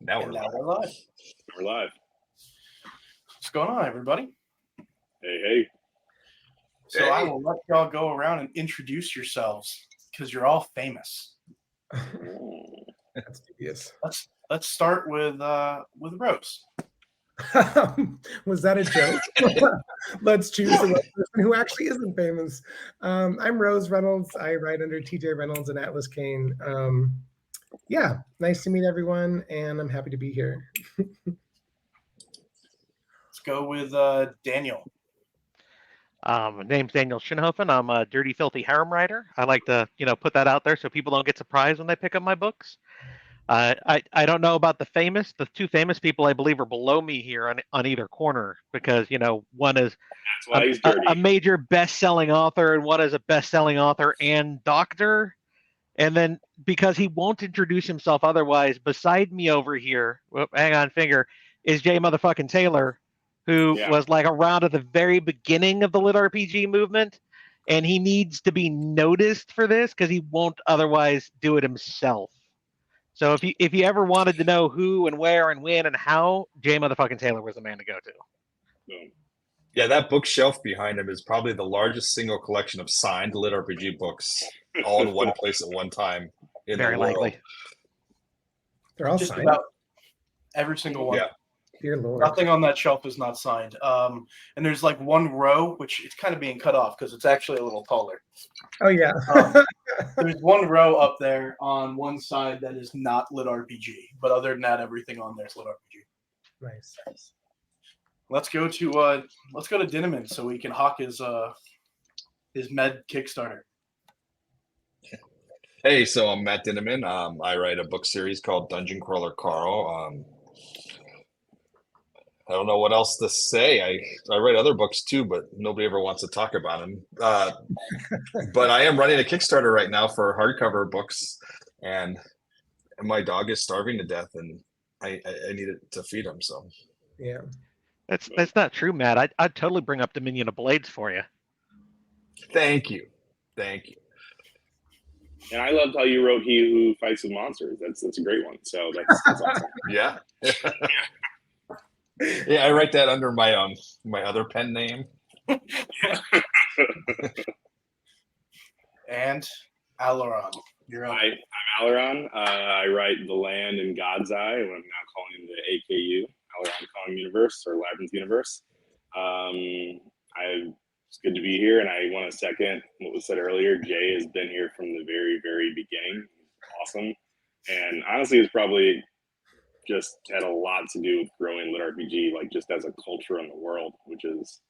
Now we're live. We're live. What's going on, everybody? Hey. So I will let y'all go around and introduce yourselves because you're all famous. That's dubious. Let's start with Rose. Was that a joke? Let's choose the person who actually isn't famous. I'm Rose Reynolds. I write under TJ Reynolds and Atlas Kane. Yeah, nice to meet everyone, and I'm happy to be here. Let's go with Daniel. My name's Daniel Shinhofen. I'm a dirty, filthy harem writer. I like to, put that out there so people don't get surprised when they pick up my books. I don't know about the famous. The two famous people I believe are below me here on either corner because one is a major best-selling author and one is a best-selling author and doctor. And then because he won't introduce himself otherwise, beside me over here, hang on, finger, is Jay motherfucking Taylor, who was like around at the very beginning of the LitRPG movement, and he needs to be noticed for this because he won't otherwise do it himself. So if you ever wanted to know who and where and when and how, Jay motherfucking Taylor was the man to go to. Yeah, that bookshelf behind him is probably the largest single collection of signed LitRPG books all in one place at one time in Very the world. likely. They're all Just signed. about every single one. Yeah. Dear Lord. Nothing on that shelf is not signed. And there's like one row, which it's kind of being cut off because it's actually a little taller. Oh yeah. There's one row up there on one side that is not LitRPG, but other than that, everything on there is LitRPG. Nice. Let's go to Dinneman so we can hawk his med Kickstarter. Hey, so I'm Matt Dinneman. I write a book series called Dungeon Crawler Carl. I don't know what else to say. I write other books too, but nobody ever wants to talk about them. But I am running a Kickstarter right now for hardcover books, and my dog is starving to death, and I need it to feed him. So yeah, that's not true, Matt. I'd totally bring up Dominion of Blades for you. Thank you. And I loved how you wrote "He Who Fights with Monsters." That's a great one. So that's awesome. Yeah. Yeah, I write that under my other pen name. And Alaron, you're up. I'm Alaron. I write The Land in God's Eye, what I'm now calling the AKU, Alaron Calling Universe, or Labyrinth Universe. It's good to be here, and I want to second what was said earlier. Jay has been here from the very, very beginning. Awesome. And honestly, it's probably just had a lot to do with growing LitRPG, like just as a culture in the world, which is,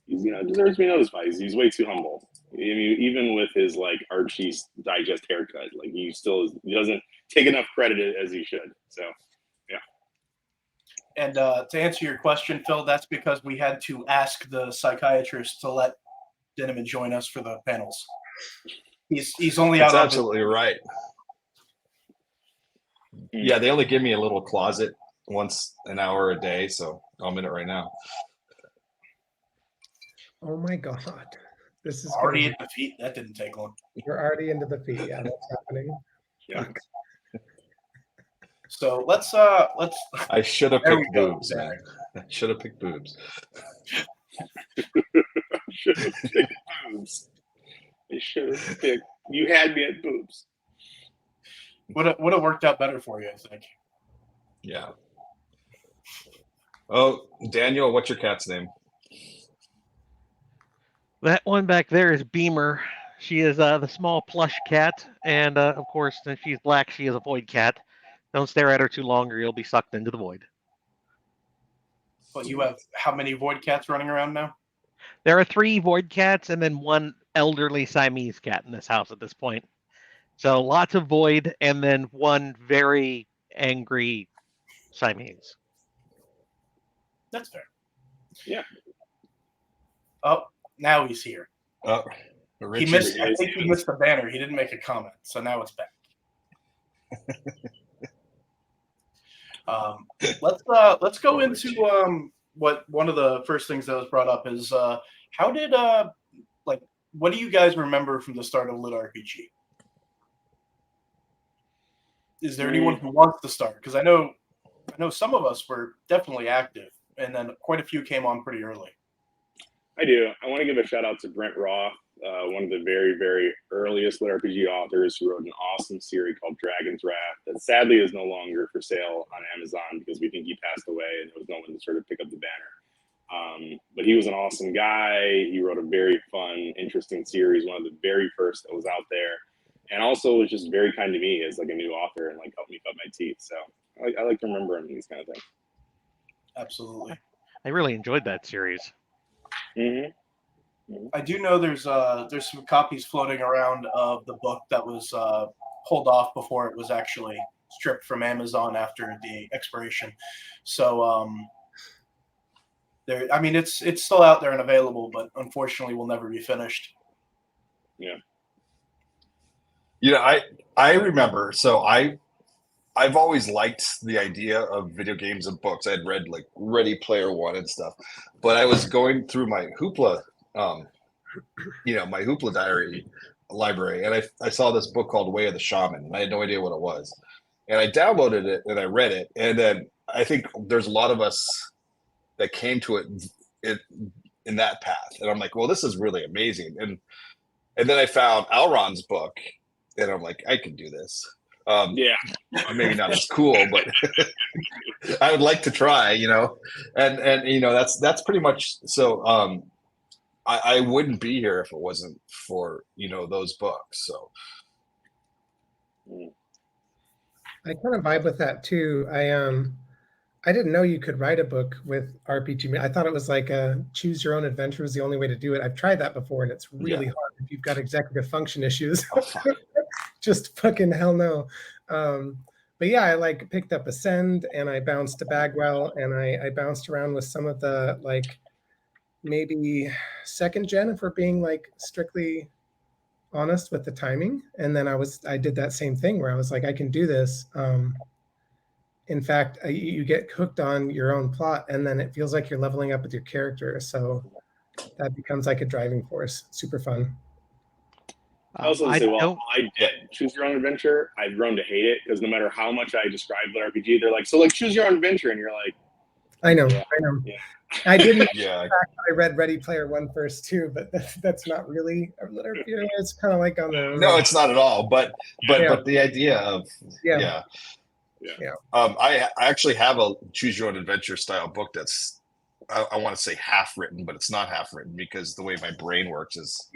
deserves to be noticed by. He's way too humble. I mean, even with his like Archie Digest haircut, like he doesn't take enough credit as he should. So, yeah. And to answer your question, Phil, that's because we had to ask the psychiatrist to let Dinneman join us for the panels. He's only out. That's absolutely right. Yeah, they only give me a little closet once an hour a day, so I'm in it right now. Oh my God, this is already in defeat. That didn't take long. You're already into the feet. Yeah, that's happening. Yeah. So let's. I should have picked boobs, man. I should have picked boobs. Should have picked boobs. You should have picked. You had me at boobs. Would have worked out better for you, I think. Yeah. Oh, Daniel, what's your cat's name? That one back there is Beamer. She is the small plush cat, and of course, since she's black, she is a void cat. Don't stare at her too long, or you'll be sucked into the void. But you have how many void cats running around now? There are 3 void cats, and then 1 elderly Siamese cat in this house at this point. So lots of void, and then 1 very angry Siamese. That's fair. Yeah. Oh, now he's here. Oh, He missed. I think he missed the banner. He didn't make a comment, so now it's back. Let's go into what one of the first things that was brought up is how did what do you guys remember from the start of LitRPG? Is there anyone who wants to start? Because I know know some of us were definitely active, and then quite a few came on pretty early. I do. I want to give a shout out to Brent Roth, one of the very, very earliest LitRPG authors who wrote an awesome series called Dragon's Wrath that sadly is no longer for sale on Amazon because we think he passed away and there was no one to sort of pick up the banner. But he was an awesome guy. He wrote a very fun, interesting series, one of the very first that was out there. And also was just very kind to me as like a new author and like helped me cut my teeth. So I like to remember him, these kind of things. Absolutely. I really enjoyed that series. Mm-hmm. I do know there's some copies floating around of the book that was pulled off before it was actually stripped from Amazon after the expiration. So there, I mean, it's still out there and available, but unfortunately will never be finished. Yeah. You know, I remember. So I've always liked the idea of video games and books. I had read like Ready Player One and stuff, but I was going through my Hoopla, my Hoopla diary library, and I saw this book called Way of the Shaman, and I had no idea what it was. And I downloaded it and I read it, and then I think there's a lot of us that came to it in that path, and I'm like, well, this is really amazing. And then I found Alron's book, and I'm like, I can do this. Yeah. Maybe not as cool, but I would like to try, and that's pretty much so. I wouldn't be here if it wasn't for those books. So I kind of vibe with that too. I didn't know you could write a book with RPG. I thought it was like a choose your own adventure was the only way to do it. I've tried that before, and it's really hard if you've got executive function issues. Just fucking hell no. But yeah, I like picked up Ascend and I bounced to Bagwell and I bounced around with some of the like maybe second gen if we're being like strictly honest with the timing. And then I did that same thing where I was like, I can do this. In fact, you get hooked on your own plot and then it feels like you're leveling up with your character. So that becomes like a driving force. Super fun. I also say, well, I did choose your own adventure. I've grown to hate it because no matter how much I describe LitRPG, they're like, so like choose your own adventure, and you're like, I know. Yeah. I didn't. Yeah. I read Ready Player One first too, but that's not really a LitRPG. It's kind of like on the. No, it's not at all. But the idea of Yeah. I actually have a choose your own adventure style book that's I want to say half written, but it's not half written because the way my brain works is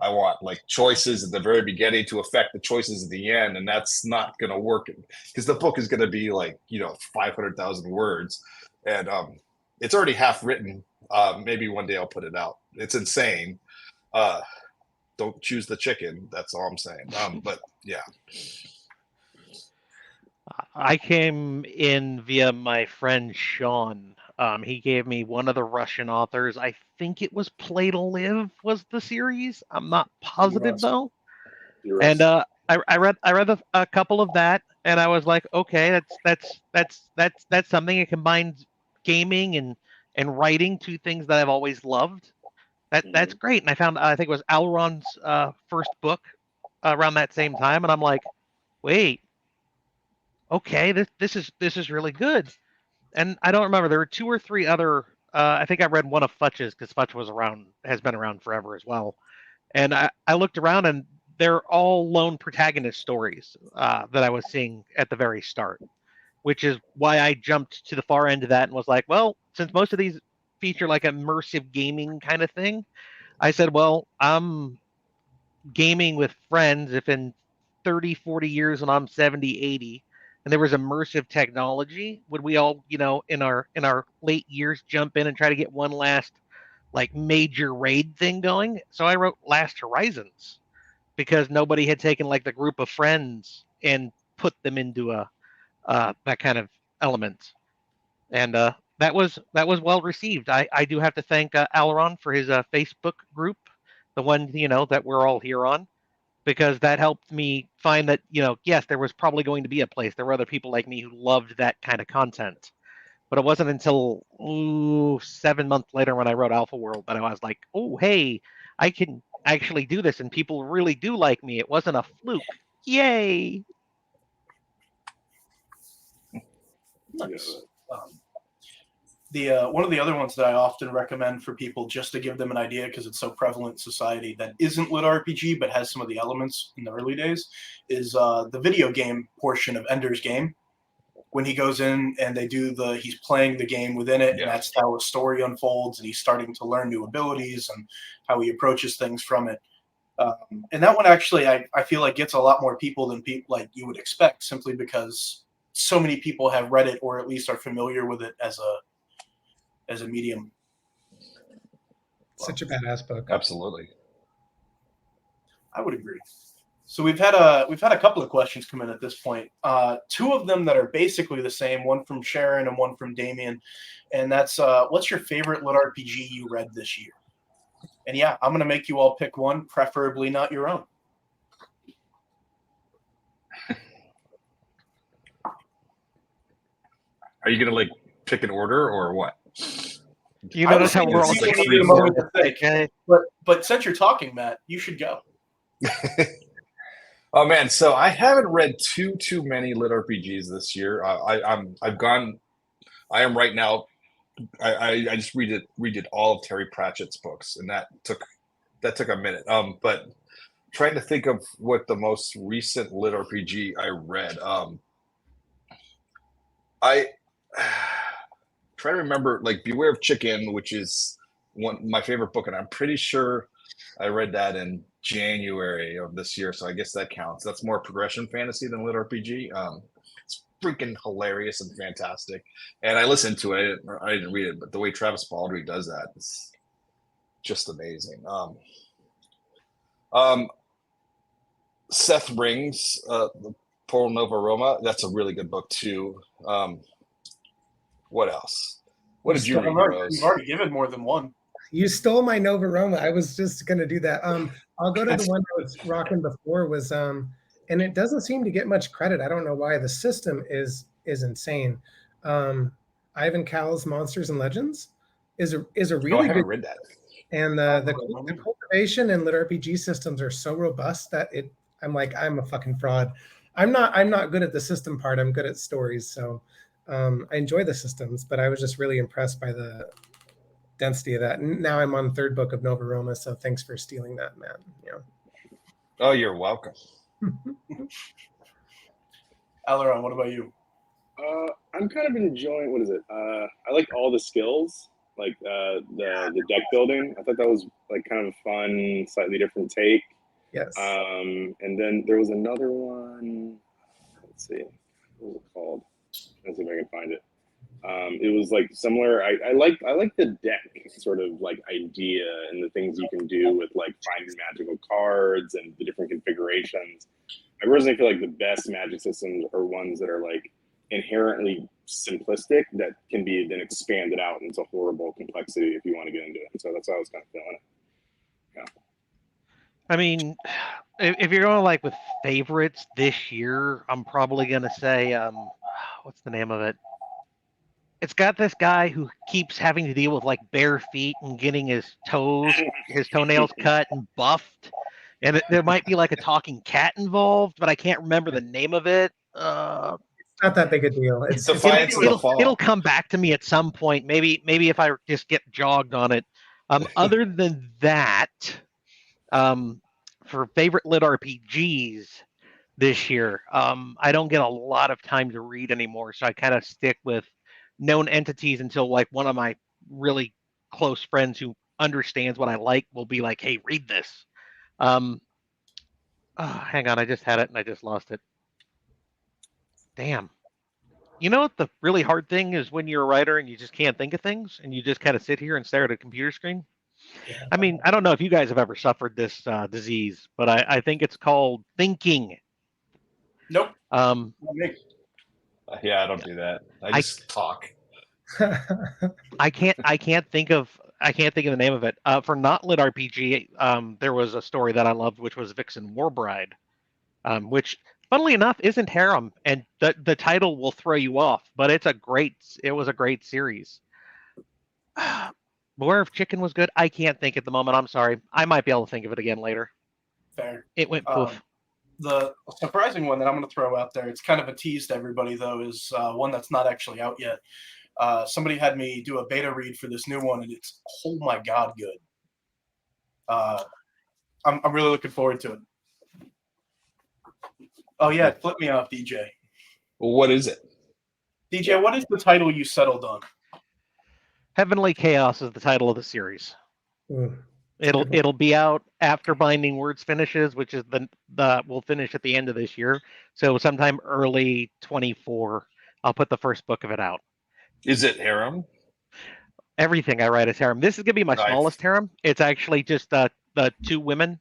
I want like choices at the very beginning to affect the choices at the end, and that's not going to work because the book is going to be like 500,000 words, and it's already half written. Maybe one day I'll put it out. It's insane. Don't choose the chicken. That's all I'm saying. But yeah. I came in via my friend Sean. He gave me one of the Russian authors. I think it was Play to Live was the series. I'm not positive though. And I read a couple of that, and I was like, okay, that's something. It combines gaming and writing, two things that I've always loved. That's great. And I think it was Alron's first book around that same time, and I'm like, wait. Okay, this is really good. And I don't remember, there were two or three other I think I read one of Futch's because Futch has been around forever as well. And I looked around and they're all lone protagonist stories that I was seeing at the very start, which is why I jumped to the far end of that and was like, well, since most of these feature like immersive gaming kind of thing, I said, well, I'm gaming with friends if in 30, 40 years when I'm 70, 80, and there was immersive technology, would we all, in our late years jump in and try to get one last like major raid thing going? So I wrote Last Horizons because nobody had taken like the group of friends and put them into that kind of element. And that was well received. I do have to thank Alaron for his Facebook group, the one that we're all here on, because that helped me find that, yes, there was probably going to be a place. There were other people like me who loved that kind of content. But it wasn't until 7 months later when I wrote Alpha World that I was like, oh, hey, I can actually do this and people really do like me. It wasn't a fluke. Yay. Nice. One of the other ones that I often recommend for people just to give them an idea because it's so prevalent in society that isn't LitRPG but has some of the elements in the early days is the video game portion of Ender's Game. When he goes in and he's playing the game within it, and that's how a story unfolds, and he's starting to learn new abilities and how he approaches things from it. And that one actually, I feel like gets a lot more people than people like you would expect, simply because so many people have read it or at least are familiar with it as a medium. Such a badass book. Absolutely. I would agree. So we've had a couple of questions come in at this point. Two of them that are basically the same, one from Sharon and one from Damien. And that's what's your favorite LitRPG you read this year? And yeah, I'm gonna make you all pick one, preferably not your own. Are you gonna like pick an order or what? You notice how we're all like need three, a four. moment to think. But since you're talking, Matt, you should go. Oh man, so I haven't read too many lit RPGs this year. I am right now. I just redid all of Terry Pratchett's books, and that took a minute. But trying to think of what the most recent lit RPG I read. I try to remember like Beware of Chicken, which is my favorite book, and I'm pretty sure I read that in January of this year, so I guess that counts. That's more progression fantasy than lit RPG. It's freaking hilarious and fantastic, and I listened to it. I didn't read it, but the way Travis Baldree does that is just amazing. Seth Rings, the Por Nova Roma. That's a really good book too. What else? What did you read, Rose? You've already given more than one. You stole my Nova Roma. I was just going to do that. I'll go to the one I was rocking before was, and it doesn't seem to get much credit. I don't know why. The system is insane. Ivan Cal's Monsters and Legends is a really I haven't good. read that. And the cultivation and lit RPG systems are so robust that I'm like, I'm a fucking fraud. I'm not good at the system part. I'm good at stories. So I enjoy the systems, but I was just really impressed by the density of that. And now I'm on the third book of Nova Roma, so thanks for stealing that, man. Yeah. Oh, you're welcome. Aileron, what about you? I'm kind of enjoying, what is it? I like all the skills, like the deck building. I thought that was like kind of a fun, slightly different take. Yes. And then there was another one. Let's see, what was it called? Let's see if I can find it. It was like similar. I like the deck sort of like idea and the things you can do with like finding magical cards and the different configurations. I personally feel like the best Magic systems are ones that are like inherently simplistic that can be then expanded out into horrible complexity if you want to get into it. And so that's how I was kind of feeling it. Yeah. I mean, if you're going like with favorites this year, I'm probably gonna say, what's the name of it? It's got this guy who keeps having to deal with like bare feet and getting his toenails cut and buffed, and there might be like a talking cat involved, but I can't remember the name of it. It's not that big a deal. Defiance of the Fall. It'll come back to me at some point. Maybe if I just get jogged on it. Other than that, for favorite lit RPGs this year, I don't get a lot of time to read anymore, so I kind of stick with known entities until like one of my really close friends who understands what I like will be like, "Hey, read this." Hang on, I just had it and I just lost it. Damn. You know what the really hard thing is when you're a writer and you just can't think of things and you just kind of sit here and stare at a computer screen? Yeah. I mean, I don't know if you guys have ever suffered this disease, but I think it's called thinking. Nope. Yeah, I don't do that. I just talk. I can't think of the name of it. For not lit RPG, there was a story that I loved, which was Vixen Warbride, which, funnily enough, isn't harem, and the title will throw you off. But it was a great series. Beware of Chicken was good. I can't think at the moment. I'm sorry. I might be able to think of it again later. Fair. It went poof. The surprising one that I'm going to throw out there, it's kind of a tease to everybody, though, is one that's not actually out yet. Somebody had me do a beta read for this new one, and it's, oh my god, good. I'm really looking forward to it. Oh yeah, flip me off, DJ. What is it? DJ, what is the title you settled on? Heavenly Chaos is the title of the series. Ooh, It'll be out after Binding Words finishes, which is the will finish at the end of this year. So sometime early 24, I'll put the first book of it out. Is it harem? Everything I write is harem. This is gonna be my Nice. smallest harem. It's actually just the 2 women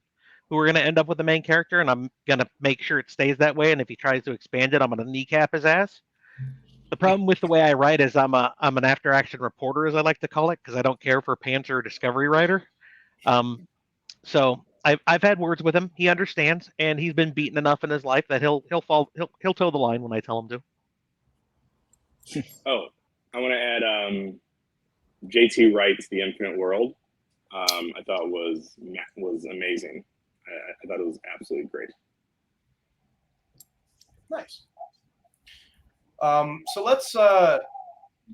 who are gonna end up with the main character, and I'm gonna make sure it stays that way. And if he tries to expand it, I'm gonna kneecap his ass. The problem with the way I write is I'm an after action reporter, as I like to call it, because I don't care for pants or a discovery writer. So I've had words with him. He understands, and he's been beaten enough in his life that he'll toe the line when I tell him to. Oh, I want to add JT Wright's The Infinite World. I thought was amazing. I thought it was absolutely great. Nice. So let's.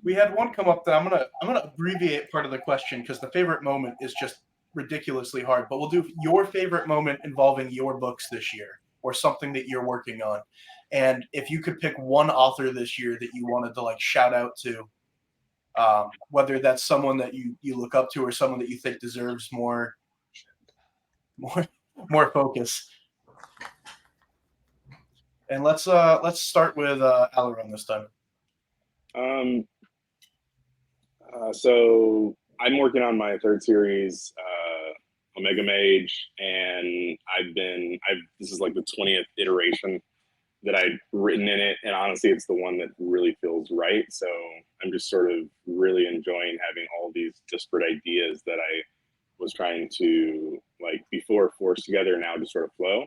We had one come up that I'm gonna abbreviate part of the question because the favorite moment is just ridiculously hard. But we'll do your favorite moment involving your books this year, or something that you're working on. And if you could pick one author this year that you wanted to like shout out to, whether that's someone that you look up to or someone that you think deserves more focus. And let's start with Alaron this time. So I'm working on my third series, Omega Mage, and this is like the 20th iteration that I've written in it, and honestly, it's the one that really feels right. So I'm just sort of really enjoying having all these disparate ideas that I was trying to like before force together, now just sort of flow.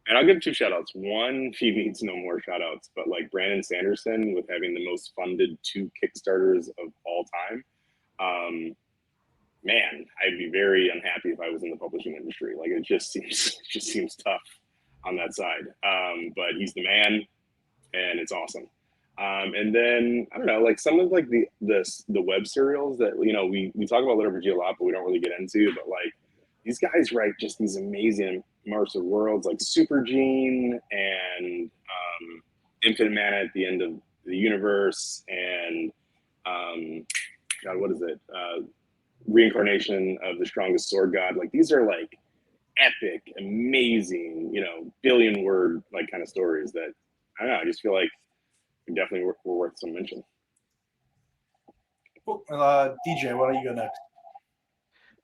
And I'll give 2 shout outs. One, he needs no more shout outs, but like Brandon Sanderson with having the most funded 2 Kickstarters of all time. Man, I'd be very unhappy if I was in the publishing industry. Like it just seems tough on that side. But he's the man, and it's awesome. And then I don't know, like some of like the web serials that we talk about LitRPG a lot, but we don't really get into. But like these guys write just these amazing immersive worlds, like Super Gene and Infinite Mana at the End of the Universe, and God, what is it? Reincarnation of the Strongest Sword God. Like these are like epic, amazing, billion word like kind of stories that I don't know. I just feel like definitely were worth some mention. Cool. DJ, why don't you go next?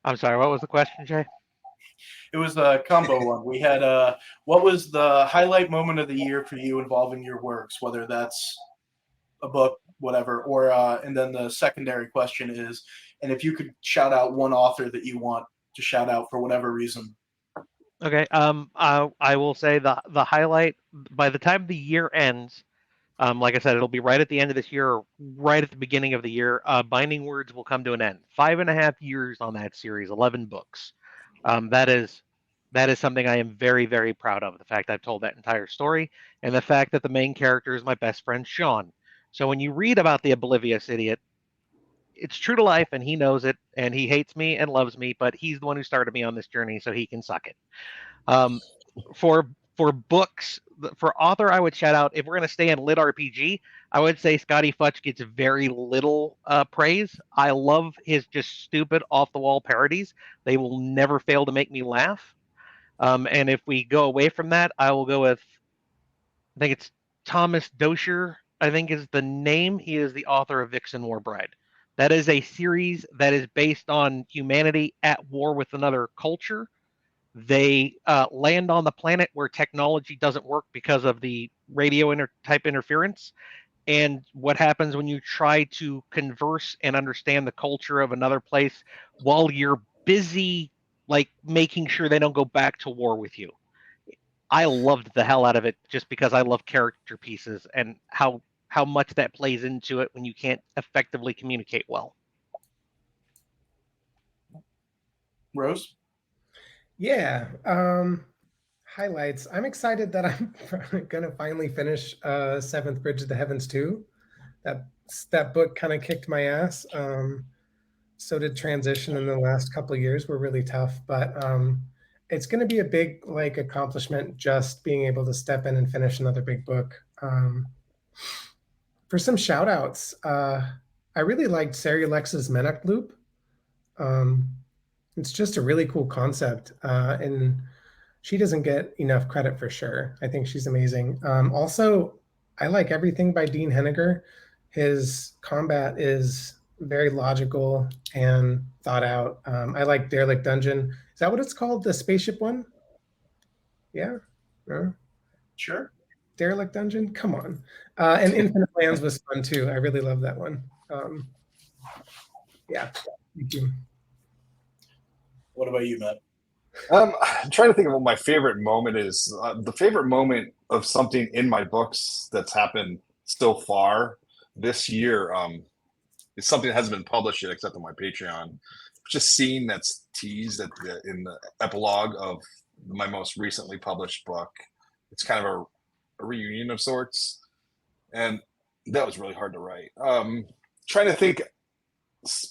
I'm sorry, what was the question, Jay? It was a combo one. We had what was the highlight moment of the year for you involving your works, whether that's a book, whatever, or and then the secondary question is, and if you could shout out one author that you want to shout out for whatever reason. Okay. I will say the highlight by the time the year ends, like I said, it'll be right at the end of this year, or right at the beginning of the year. Binding Words will come to an end. 5.5 years on that series, 11 books. That is something I am very, very proud of. The fact I've told that entire story, and the fact that the main character is my best friend Sean. So when you read about the oblivious idiot, it's true to life, and he knows it, and he hates me and loves me, but he's the one who started me on this journey, so he can suck it. For books, for author, I would shout out, if we're going to stay in LitRPG, I would say Scotty Futch gets very little praise. I love his just stupid off-the-wall parodies. They will never fail to make me laugh. And if we go away from that, I will go with, I think it's Thomas Dosher, I think is the name. He is the author of Vixen War Bride. That is a series that is based on humanity at war with another culture. They land on the planet where technology doesn't work because of the radio type interference. And what happens when you try to converse and understand the culture of another place while you're busy, like making sure they don't go back to war with you. I loved the hell out of it just because I love character pieces and how much that plays into it when you can't effectively communicate well. Rose? Yeah. Highlights. I'm excited that I'm gonna finally finish Seventh Bridge of the Heavens 2. That that book kind of kicked my ass. So did transition in the last couple of years were really tough, but it's going to be a big like accomplishment just being able to step in and finish another big book. For some shout outs, I really liked Sari Lex's Menach Loop. Um, it's just a really cool concept, and she doesn't get enough credit for sure. I think she's amazing. Also, I like everything by Dean Henniger. His combat is very logical and thought out. I like Derelict Dungeon. Is that what it's called? The spaceship one? Yeah. Sure. Derelict Dungeon? Come on. And Infinite Lands was fun too. I really love that one. Yeah. Thank you. What about you, Matt? I'm trying to think of what my favorite moment is. The favorite moment of something in my books that's happened so far this year is something that hasn't been published yet, except on my Patreon. Just seeing that's teased in the epilogue of my most recently published book. It's kind of a reunion of sorts, and that was really hard to write. Trying to think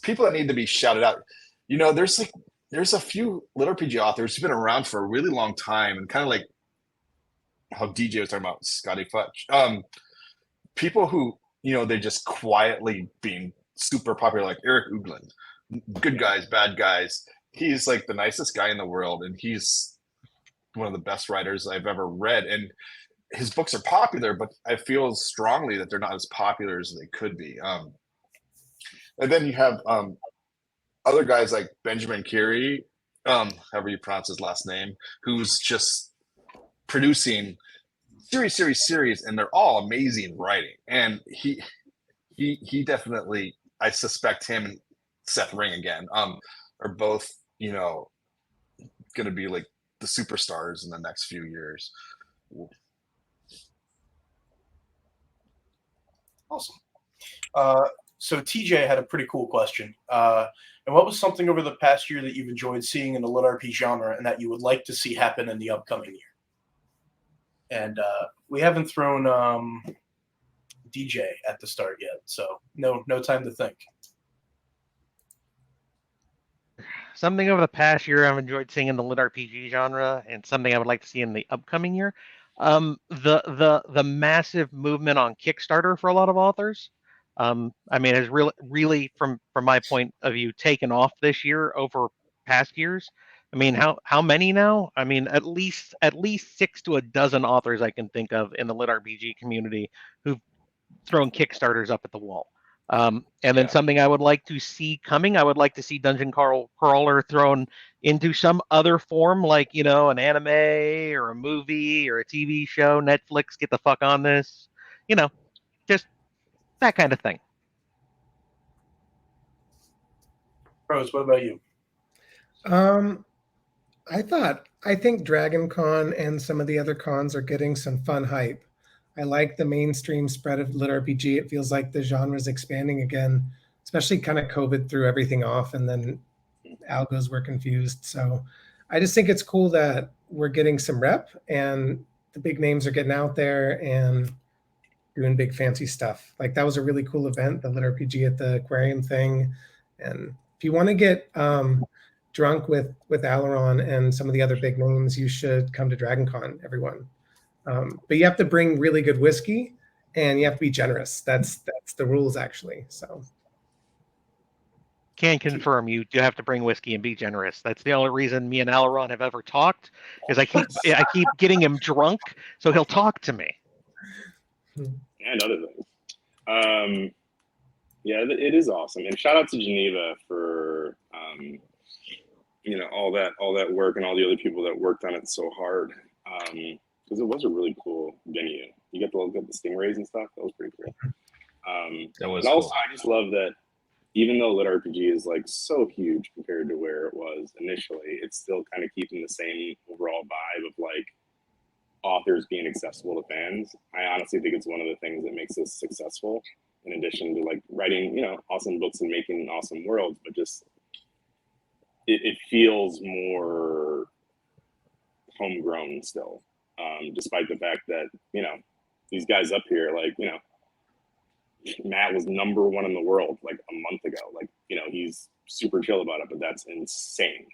people that need to be shouted out. You know, there's a few LitRPG authors who've been around for a really long time, and kind of like how DJ was talking about Scotty Fudge. People who, you know, they're just quietly being super popular, like Eric Uglin. Good guys, bad guys. He's like the nicest guy in the world, and he's one of the best writers I've ever read. And his books are popular, but I feel strongly that they're not as popular as they could be. And then you have other guys like Benjamin Keary, however you pronounce his last name, who's just producing series, and they're all amazing writing. And he definitely, I suspect him and Seth Ring again, are both, you know, going to be like the superstars in the next few years. Awesome. So TJ had a pretty cool question. And what was something over the past year that you've enjoyed seeing in the LitRP genre and that you would like to see happen in the upcoming year? And we haven't thrown DJ at the start yet, so no time to think. Something over the past year I've enjoyed seeing in the LitRPG genre, and something I would like to see in the upcoming year. The massive movement on Kickstarter for a lot of authors. I mean, has really from my point of view taken off this year over past years. I mean, how many now? I mean, at least 6 to a dozen authors I can think of in the LitRPG community who've thrown Kickstarters up at the wall. And then something I would like to see coming, I would like to see Dungeon Crawler thrown into some other form, like, you know, an anime or a movie or a TV show. Netflix, get the fuck on this. You know, just that kind of thing. Rose, what about you? I think Dragon Con and some of the other cons are getting some fun hype. I like the mainstream spread of LitRPG. It feels like the genre is expanding again, especially kind of COVID threw everything off and then algos were confused. So I just think it's cool that we're getting some rep and the big names are getting out there and doing big fancy stuff. Like that was a really cool event, the LitRPG at the aquarium thing. And if you want to get drunk with Aileron and some of the other big names, you should come to DragonCon, everyone. But you have to bring really good whiskey and you have to be generous. That's the rules actually. So Can confirm you do have to bring whiskey and be generous. That's the only reason me and Aileron have ever talked, is I keep getting him drunk so he'll talk to me. And other things. Yeah, it is awesome. And shout out to Geneva for you know, all that work and all the other people that worked on it so hard. Because it was a really cool venue. You get to look at the stingrays and stuff. That was pretty cool. That was and also, cool. I just love that even though LitRPG is like so huge compared to where it was initially, it's still kind of keeping the same overall vibe of like authors being accessible to fans. I honestly think it's one of the things that makes us successful, in addition to like writing, you know, awesome books and making awesome worlds, but just it feels more homegrown still, despite the fact that, you know, these guys up here, like, you know, Matt was #1 in the world like a month ago. Like, he's super chill about it, but that's insane.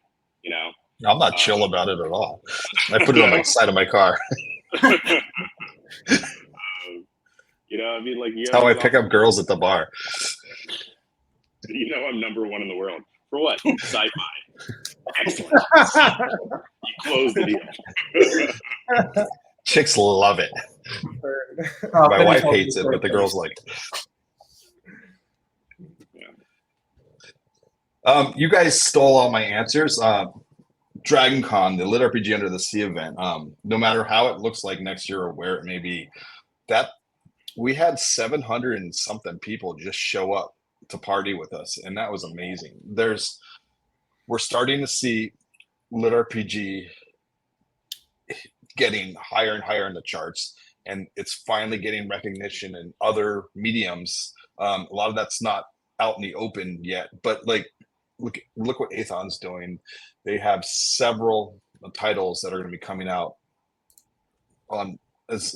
I'm not chill about it at all. I put it on my side of my car. I mean, like, That's how I pick up girls at the bar. I'm #1 in the world for what? Sci-fi. Excellent. You closed the deal. Chicks love it. My wife hates it, but the girls like it. You guys stole all my answers. Dragon Con, the LitRPG Under the Sea event. No matter how it looks like next year or where it may be, that we had 700 and something people just show up to party with us, and that was amazing. We're starting to see LitRPG getting higher and higher in the charts, and it's finally getting recognition in other mediums. A lot of that's not out in the open yet, but like look what Athon's doing. They have several titles that are going to be coming out on as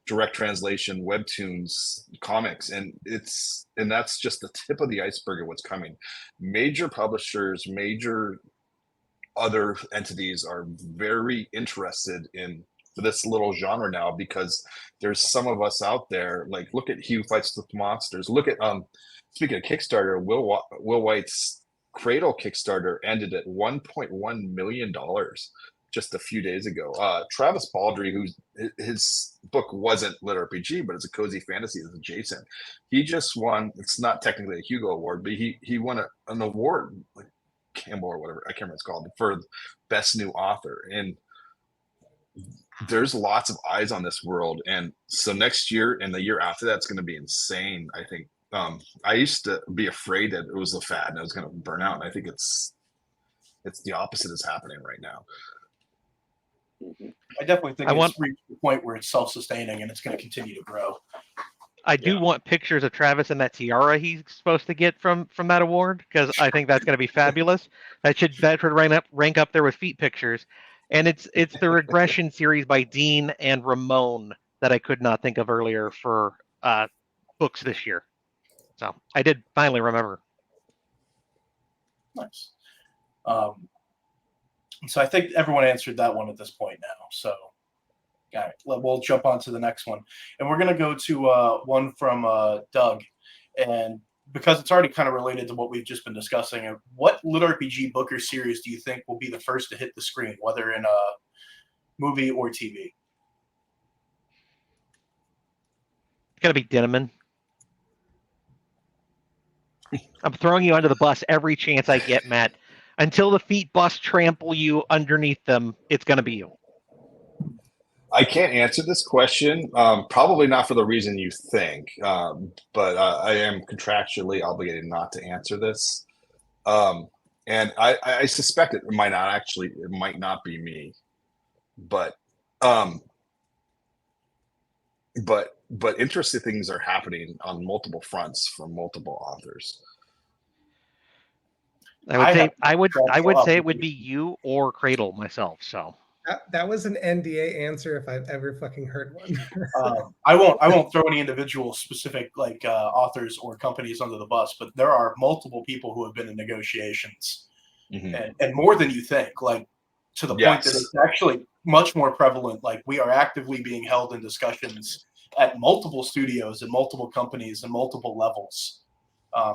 direct translation, webtoons, comics, and that's just the tip of the iceberg of what's coming. Major publishers, major other entities are very interested in this little genre now, because there's some of us out there, like look at He Who Fights with Monsters. Look at speaking of Kickstarter, Will White's Cradle Kickstarter ended at $1.1 million just a few days ago. Travis Baldry, his book wasn't LitRPG, but it's a cozy fantasy that's adjacent. He just won. It's not technically a Hugo Award, but he won an award, like Campbell or whatever, I can't remember what it's called, for best new author. And there's lots of eyes on this world, and so next year and the year after that's going to be insane. I think I used to be afraid that it was a fad and it was going to burn out, and I think it's the opposite is happening right now. I definitely think it's reached the point where it's self-sustaining and it's going to continue to grow. I do want pictures of Travis and that tiara he's supposed to get from that award, because I think that's going to be fabulous. That should rank up there with feet pictures. And it's the regression series by Dean and Ramon that I could not think of earlier for books this year. So I did finally remember. Nice. So I think everyone answered that one at this point now. So all right, we'll jump on to the next one. And we're going to go to one from Doug. And because it's already kind of related to what we've just been discussing, what LitRPG book or series do you think will be the first to hit the screen, whether in a movie or TV? It's going to be Dinneman. I'm throwing you under the bus every chance I get, Matt. Until the feet bust trample you underneath them, it's going to be you. I can't answer this question, probably not for the reason you think, but I am contractually obligated not to answer this. And I suspect it might not be me, but interesting things are happening on multiple fronts from multiple authors. I would say it would be you or Cradle myself. So that was an NDA answer if I've ever fucking heard one. I won't throw any individual specific authors or companies under the bus, but there are multiple people who have been in negotiations, and more than you think. Like to the point that it's actually much more prevalent. Like we are actively being held in discussions at multiple studios and multiple companies and multiple levels.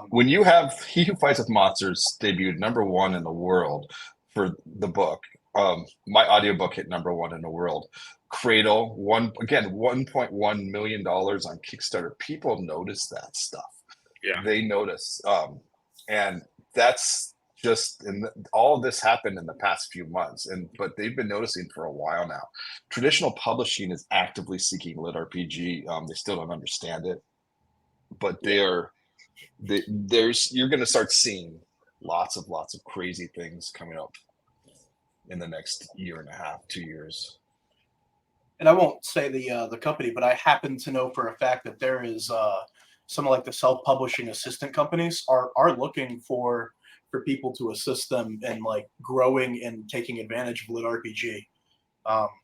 When you have He Who Fights with Monsters debuted #1 in the world for the book, my audiobook hit #1 in the world. Cradle, $1.1 million on Kickstarter. People notice that stuff. Yeah, they notice, and that's just all of this happened in the past few months, but they've been noticing for a while now. Traditional publishing is actively seeking LitRPG. They still don't understand it, but you're going to start seeing lots of crazy things coming up in the next year and a half, 2 years. And I won't say the company, but I happen to know for a fact that there is some like the self-publishing assistant companies are looking for people to assist them in like growing and taking advantage of LitRPG.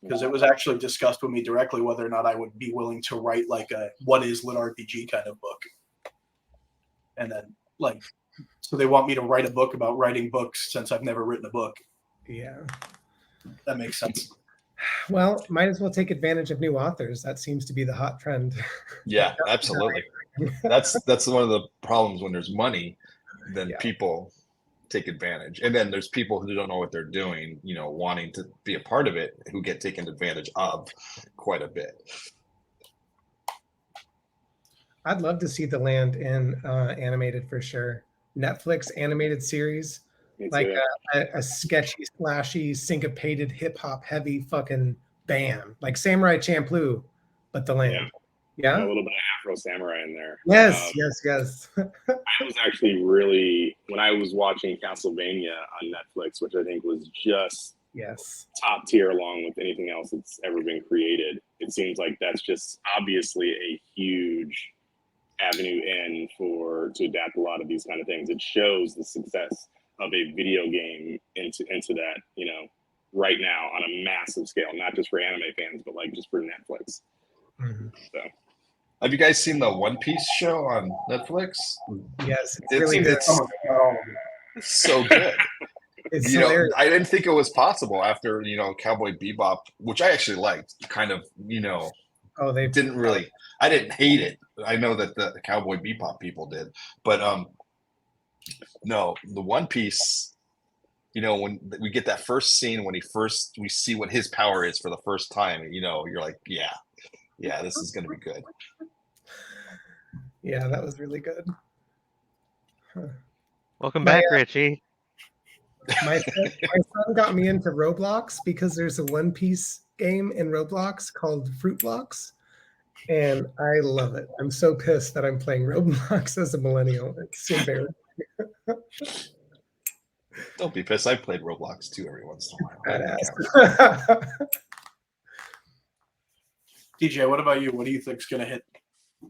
because it was actually discussed with me directly whether or not I would be willing to write like a what is lit RPG kind of book. And then like, so they want me to write a book about writing books since I've never written a book. Yeah. That makes sense. Well, might as well take advantage of new authors. That seems to be the hot trend. Yeah, absolutely. That's one of the problems when there's money, then Yeah. people take advantage. And then there's people who don't know what they're doing, wanting to be a part of it, who get taken advantage of quite a bit. I'd love to see The Land in animated for sure. Netflix animated series, like a sketchy, splashy, syncopated, hip hop heavy fucking bam, like Samurai Champloo, but The Land. Yeah. A little bit of Afro Samurai in there. Yes. I was actually really, when I was watching Castlevania on Netflix, which I think was just top tier along with anything else that's ever been created, it seems like that's just obviously a huge avenue in to adapt a lot of these kind of things. It shows the success of a video game into that, right now on a massive scale, not just for anime fans, but like just for Netflix. Mm-hmm. So. Have you guys seen the One Piece show on Netflix? Yes, it's really good. It's so good. It's hilarious. I didn't think it was possible after, Cowboy Bebop, which I actually liked, kind of, I didn't hate it. I know that the Cowboy Bebop people did, but no, the One Piece, when we get that first scene, when we see what his power is for the first time, you're like, yeah, this is going to be good. Yeah, that was really good. Huh. Welcome back, Richie. My son got me into Roblox because there's a One Piece game in Roblox called Fruit Blocks, and I love it. I'm so pissed that I'm playing Roblox as a millennial. It's so embarrassing. Don't be pissed. I played Roblox too every once in a while. DJ, what about you? What do you think's going to hit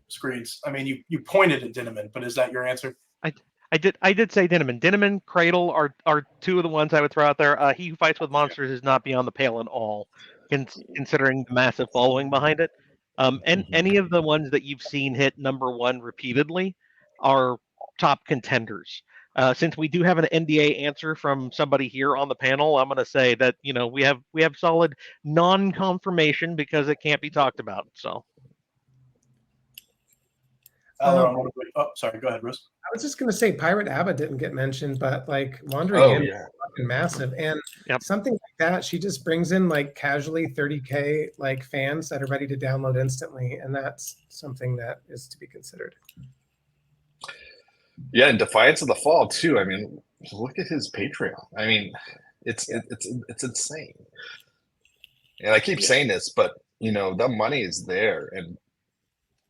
screens? I mean, you pointed at Dinnaman, but is that your answer? I did say Dinnaman. Dinnaman, Cradle are two of the ones I would throw out there. He Who Fights with Monsters is not beyond the pale at all, considering the massive following behind it. And any of the ones that you've seen hit #1 repeatedly are top contenders. Since we do have an NDA answer from somebody here on the panel, I'm going to say that we have solid non-confirmation because it can't be talked about. So. Sorry. Go ahead, Bruce. I was just going to say Pirate Abba didn't get mentioned, but like Wandering In is fucking massive, and something like that, she just brings in like casually 30K like fans that are ready to download instantly, and that's something that is to be considered. Yeah, and Defiance of the Fall too. I mean, look at his Patreon. I mean, it's insane. And I keep saying this, but the money is there, and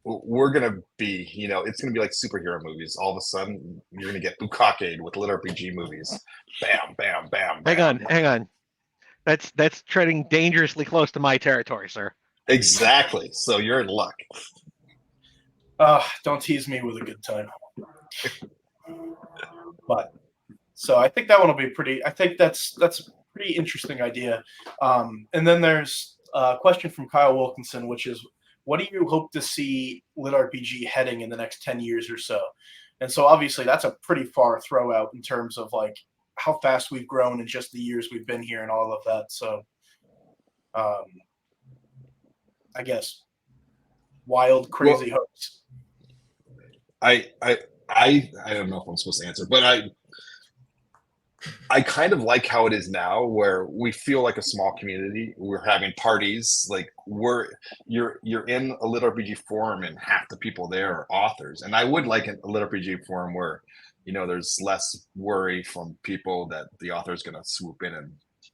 we're gonna be, it's gonna be like superhero movies. All of a sudden, you're gonna get Bukake with LitRPG movies. Bam, bam, bam, bam. Hang on. That's treading dangerously close to my territory, sir. Exactly. So you're in luck. Don't tease me with a good time. But so I think that one will be pretty. I think that's a pretty interesting idea. And then there's a question from Kyle Wilkinson, which is, what do you hope to see LitRPG heading in the next 10 years or so? And so obviously that's a pretty far throw out in terms of like how fast we've grown in just the years we've been here and all of that. So I guess wild, crazy hopes. I don't know if I'm supposed to answer, but I kind of like how it is now, where we feel like a small community. We're having parties, like you're in a LitRPG forum, and half the people there are authors. And I would like a LitRPG forum where, there's less worry from people that the author is going to swoop in and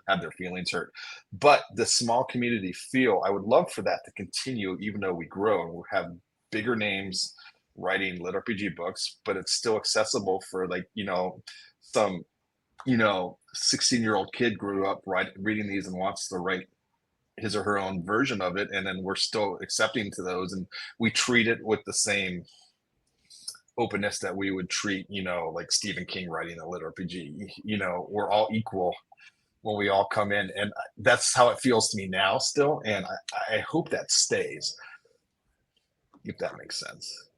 have their feelings hurt. But the small community feel, I would love for that to continue, even though we grow and we have bigger names writing LitRPG books, but it's still accessible for some 16-year-old kid grew up reading these and wants to write his or her own version of it, and then we're still accepting to those, and we treat it with the same openness that we would treat like Stephen King writing a LitRPG. We're all equal when we all come in, and that's how it feels to me now still, and I hope that stays, if that makes sense.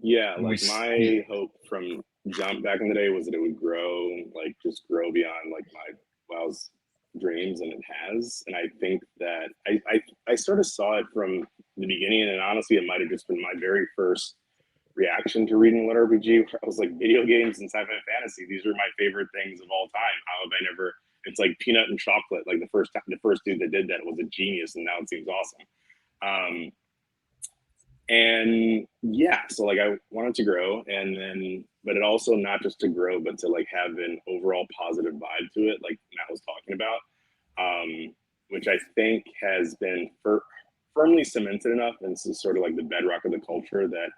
Yeah, We like s- my hope from jump back in the day was that it would grow, like just grow beyond like my wildest dreams, and it has. And I think that I sort of saw it from the beginning, and honestly, it might have just been my very first reaction to reading LitRPG. I was like, video games and sci-fi fantasy, these are my favorite things of all time. How have I never? It's like peanut and chocolate. Like the first dude that did that was a genius, and now it seems awesome. And yeah, so like I wanted to grow, and then but it also not just to grow, but to like have an overall positive vibe to it, like Matt was talking about, which I think has been firmly cemented enough, and this is sort of like the bedrock of the culture that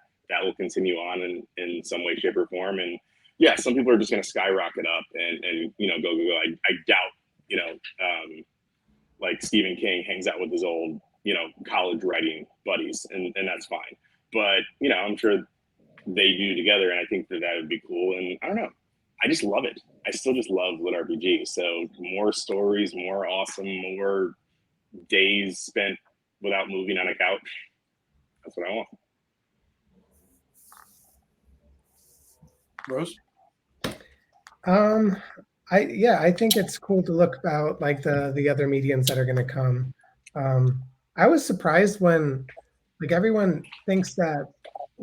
will continue on in some way, shape, or form. And yeah, some people are just going to skyrocket up and you know go. I doubt like Stephen King hangs out with his old college writing buddies, and that's fine. But I'm sure they do together, and I think that would be cool. And I don't know, I just love it. I still just love lit RPG. So more stories, more awesome, more days spent without moving on a couch. That's what I want. Rose? I think it's cool to look about like the other mediums that are going to come. I was surprised when like everyone thinks that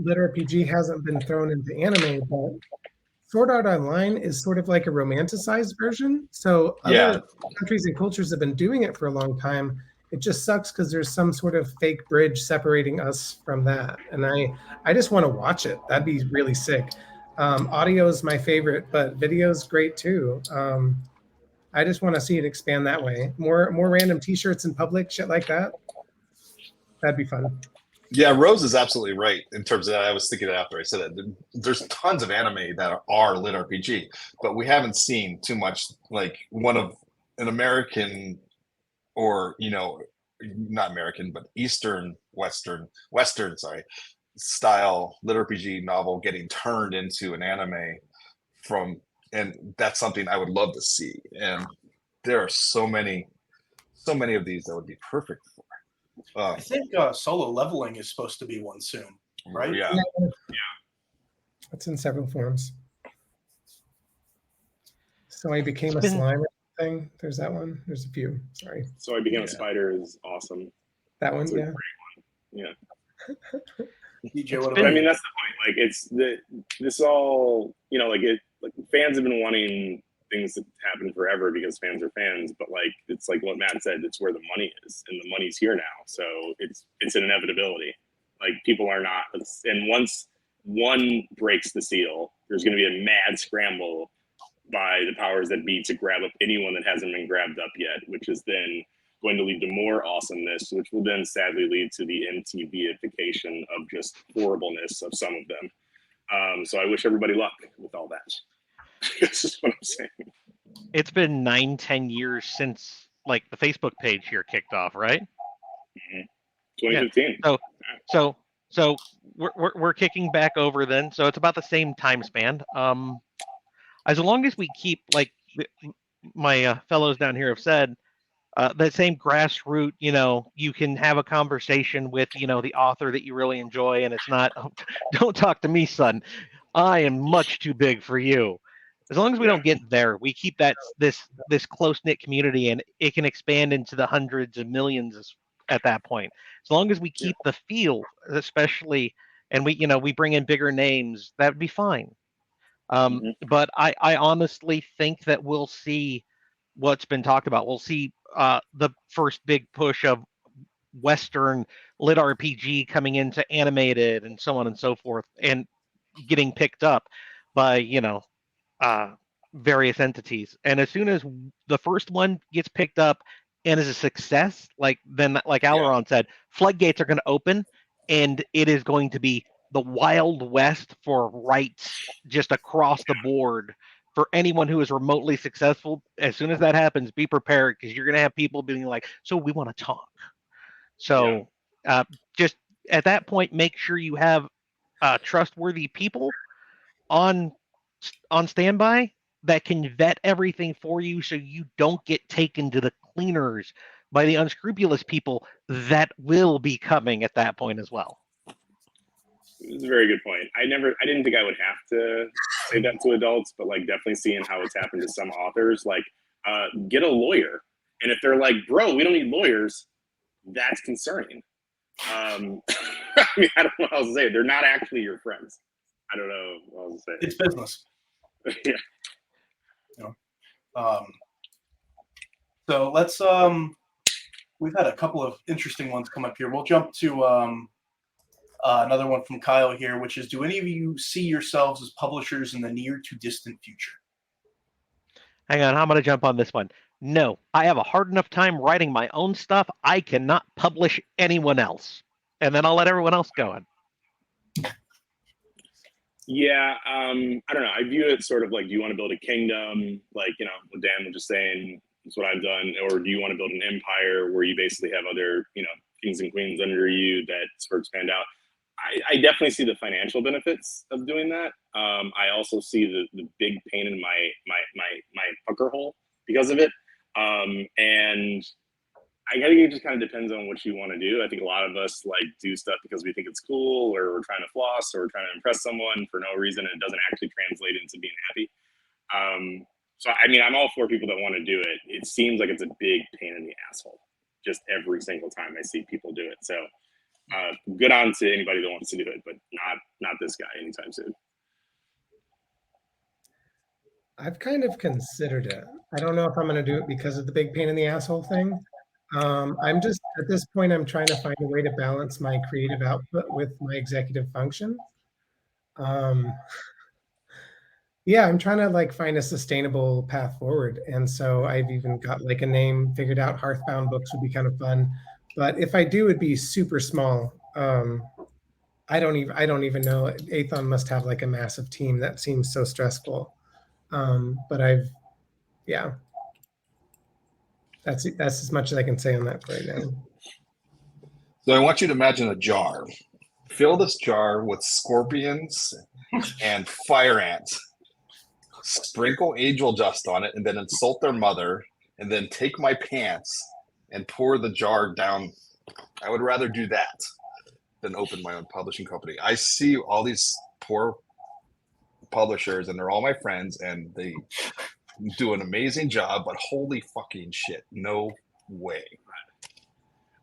LitRPG hasn't been thrown into anime, but Sword Art Online is sort of like a romanticized version. So Yeah, other countries and cultures have been doing it for a long time. It just sucks because there's some sort of fake bridge separating us from that. And I just want to watch it. That'd be really sick. Audio is my favorite, but video is great too. I just want to see it expand that way. More random T-shirts in public, shit like that. That'd be fun. yeah, Rose is absolutely right in terms of that. I was thinking that after I said that. There's tons of anime that are lit RPG, but we haven't seen too much like one of an American or not American, but Eastern, Western, sorry, style lit RPG novel getting turned into an anime from, and that's something I would love to see. And there are so many of these that would be perfect for. I think Solo Leveling is supposed to be one soon, right? Yeah. It's in several forms. So I became a It's been- slime thing. There's that one. There's a few. Sorry. So I became Yeah. a spider is awesome. That one, It's a yeah. great one. Yeah. DJ, what But I about mean, that's the point. Like, it's this all like fans have been wanting things to happen forever because fans are fans. But like, it's like what Matt said. It's where the money is, and the money's here now. So it's an inevitability. Like people are not, and once one breaks the seal, there's going to be a mad scramble by the powers that be to grab up anyone that hasn't been grabbed up yet, which is then going to lead to more awesomeness, which will then sadly lead to the MTVification of just horribleness of some of them. So I wish everybody luck with all that. This is what I'm saying. It's been 9-10 years since like the Facebook page here kicked off, right? 2015. So we're kicking back over then. So it's about the same time span. As long as we keep like my fellows down here have said, that same grassroots, you can have a conversation with, the author that you really enjoy, and it's not, oh, don't talk to me, son. I am much too big for you. As long as we don't get there, we keep this close knit community, and it can expand into the hundreds of millions at that point. As long as we keep the feel, especially, and we bring in bigger names, that would be fine. But I honestly think that we'll see what's been talked about. We'll see the first big push of Western lit RPG coming into animated and so on and so forth, and getting picked up by uh, various entities. And as soon as the first one gets picked up and is a success, like Aileron said, floodgates are going to open, and it is going to be the Wild West for rights just across the board for anyone who is remotely successful. As soon as that happens, be prepared, because you're going to have people being like, so we want to talk. So just at that point, make sure you have trustworthy people on standby, that can vet everything for you so you don't get taken to the cleaners by the unscrupulous people that will be coming at that point as well. It's a very good point. I didn't think I would have to say that to adults, but like definitely seeing how it's happened to some authors, like get a lawyer. And if they're like, bro, we don't need lawyers, that's concerning. I mean, I don't know how else to say it. They're not actually your friends. I don't know what else to say. It's business. Yeah. You know? So let's we've had a couple of interesting ones come up here. We'll jump to another one from Kyle here, which is, do any of you see yourselves as publishers in the near to distant future? Hang on, I'm going to jump on this one. No, I have a hard enough time writing my own stuff. I cannot publish anyone else. And then I'll let everyone else go in. Yeah, I don't know. I view it sort of like, do you want to build a kingdom? Like, you know, what Dan was just saying, that's what I've done. Or do you want to build an empire where you basically have other, you know, kings and queens under you that sort of expand out? I definitely see the financial benefits of doing that. I also see the big pain in my pucker hole because of it. And I think it just kind of depends on what you want to do. I think a lot of us like do stuff because we think it's cool, or we're trying to floss, or we're trying to impress someone for no reason, and it doesn't actually translate into being happy. So I mean, I'm all for people that want to do it. It seems like it's a big pain in the asshole just every single time I see people do it. So good on to anybody that wants to do it, but not this guy anytime soon. I've kind of considered it. I don't know if I'm going to do it because of the big pain in the asshole thing. I'm just, at this point, I'm trying to find a way to balance my creative output with my executive function. Yeah, I'm trying to like find a sustainable path forward. And so I've even got like a name figured out. Hearthbound Books would be kind of fun. But if I do, it'd be super small. I don't even know. Athon must have like a massive team. That seems so stressful. But yeah, that's as much as I can say on that right now. So I want you to imagine a jar. Fill this jar with scorpions and fire ants. Sprinkle angel dust on it, and then insult their mother, and then take my pants and pour the jar down. I would rather do that than open my own publishing company. I see all these poor publishers, and they're all my friends, and they do an amazing job, but holy fucking shit, no way.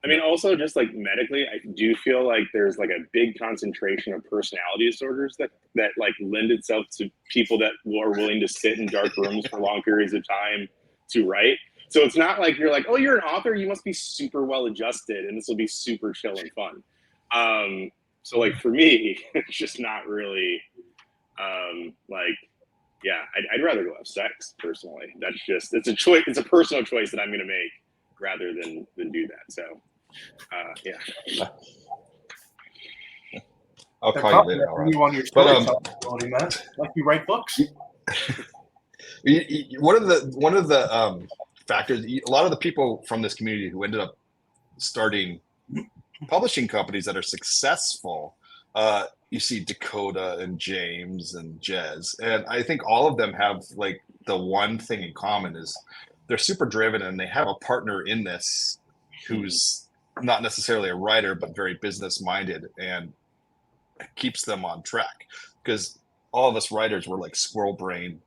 I mean, also just like medically, I do feel like there's like a big concentration of personality disorders that like lend itself to people that are willing to sit in dark rooms for long periods of time to write. So it's not like you're like, oh, you're an author, you must be super well adjusted and this will be super chill and fun. So like for me, it's just not really like, yeah, I'd rather go have sex personally. That's just, it's a choice. It's a personal choice that I'm going to make rather than do that. So yeah. I'll call you later. You on your storytelling ability, Matt. Like you write books. One of the factors, a lot of the people from this community who ended up starting publishing companies that are successful, you see Dakota and James and Jez, and I think all of them have like the one thing in common is they're super driven, and they have a partner in this who's not necessarily a writer but very business minded and keeps them on track, because all of us writers were like squirrel brain,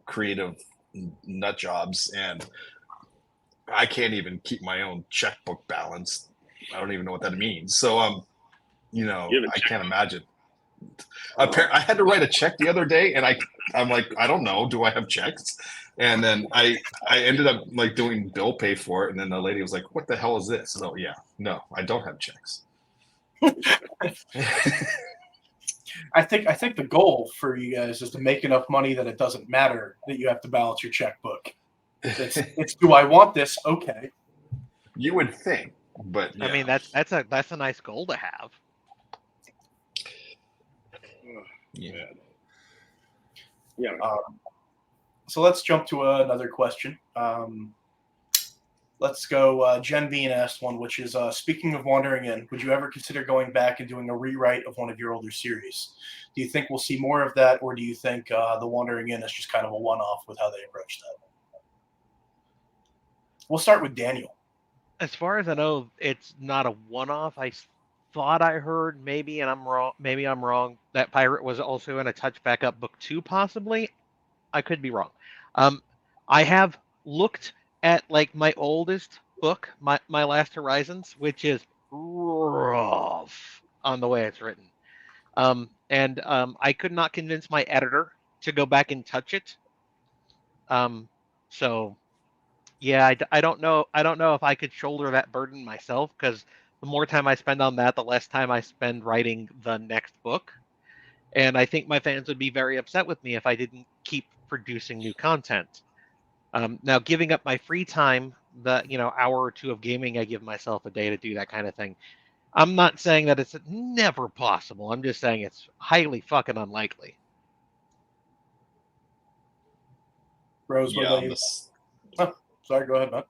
creative nut jobs, and I can't even keep my own checkbook balanced. I don't even know what that means. So I can't imagine. I had to write a check the other day, and I'm like, I don't know, do I have checks? And then I ended up like doing bill pay for it, and then the lady was like, what the hell is this? So yeah, no, I don't have checks. I think the goal for you guys is to make enough money that it doesn't matter that you have to balance your checkbook. It's do I want this? Okay. You would think, but yeah. I mean, that's a nice goal to have. Yeah. So let's jump to another question. Let's go. Jen Bean asked one, which is, speaking of Wandering In, would you ever consider going back and doing a rewrite of one of your older series? Do you think we'll see more of that, or do you think the Wandering In is just kind of a one-off with how they approach that? We'll start with Daniel. As far as I know, it's not a one-off. I thought I heard, maybe, and I'm wrong. Maybe I'm wrong, that Pirate was also in a Touch Back Up book 2, possibly. I could be wrong. I have looked at like my oldest book, my Last Horizons, which is rough on the way it's written. I could not convince my editor to go back and touch it. So yeah, I don't know. I don't know if I could shoulder that burden myself, because the more time I spend on that, the less time I spend writing the next book. And I think my fans would be very upset with me if I didn't keep producing new content. Now, giving up my free time, the hour or two of gaming I give myself a day to do that kind of thing, I'm not saying that it's never possible. I'm just saying it's highly fucking unlikely. Rose, what about you? Sorry, go ahead, Matt.